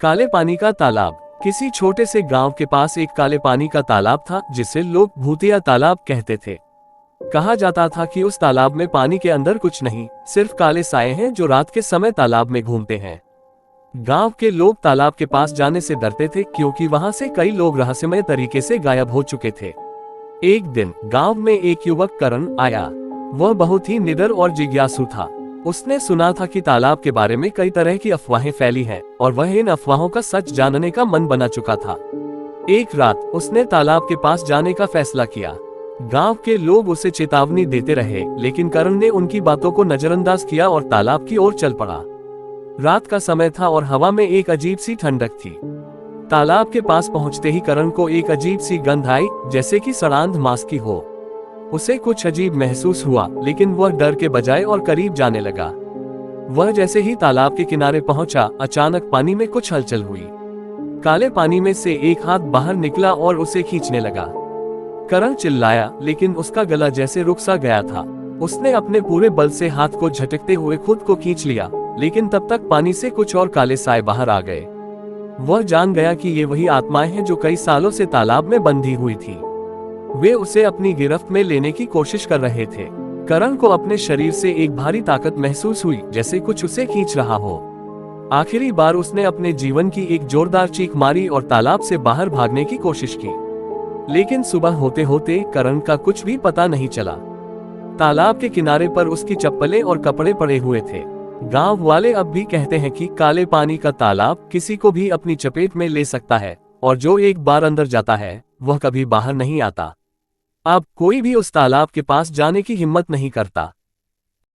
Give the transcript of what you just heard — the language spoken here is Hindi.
काले पानी का तालाब। किसी छोटे से गांव के पास एक काले पानी का तालाब था जिसे लोग भूतिया तालाब कहते थे। कहा जाता था कि उस तालाब में पानी के अंदर कुछ नहीं, सिर्फ काले साए हैं जो रात के समय तालाब में घूमते हैं। गांव के लोग तालाब के पास जाने से डरते थे क्योंकि वहां से कई लोग रहस्यमय तरीके से गायब हो चुके थे। एक दिन गांव में एक युवक करण आया। वह बहुत ही निडर और जिज्ञासु था। उसने सुना था कि तालाब के बारे में कई तरह की अफवाहें फैली हैं और वह इन अफवाहों का सच जानने का मन बना चुका था। एक रात उसने तालाब के पास जाने का फैसला किया। गांव के लोग उसे चेतावनी देते रहे, लेकिन करण ने उनकी बातों को नजरअंदाज किया और तालाब की ओर चल पड़ा। रात का समय था और हवा में एक अजीब सी ठंडक थी। तालाब के पास पहुंचते ही करण को एक अजीब सी गंध आई, जैसे कि सड़ांध मांस की हो। उसे कुछ अजीब महसूस हुआ, लेकिन वह डर के बजाय और करीब जाने लगा। वह जैसे ही तालाब के किनारे पहुंचा, अचानक पानी में कुछ हलचल हुई। काले पानी में से एक हाथ बाहर निकला और उसे खींचने लगा। करण चिल्लाया, लेकिन उसका गला जैसे रुक सा गया था। उसने अपने पूरे बल से हाथ को झटकते हुए खुद को खींच लिया, लेकिन तब तक पानी से कुछ और काले साए बाहर आ गए। वह जान गया कि ये वही आत्माएं हैं जो कई सालों से तालाब में बंधी हुई थी। वे उसे अपनी गिरफ्त में लेने की कोशिश कर रहे थे। करण को अपने शरीर से एक भारी ताकत महसूस हुई, जैसे कुछ उसे खींच रहा हो। आखिरी बार उसने अपने जीवन की एक जोरदार चीख मारी और तालाब से बाहर भागने की कोशिश की, लेकिन सुबह होते होते करण का कुछ भी पता नहीं चला। तालाब के किनारे पर उसकी चप्पलें और कपड़े पड़े हुए थे। गांव वाले अब भी कहते हैं कि काले पानी का तालाब किसी को भी अपनी चपेट में ले सकता है, और जो एक बार अंदर जाता है वह कभी बाहर नहीं आता। अब कोई भी उस तालाब के पास जाने की हिम्मत नहीं करता।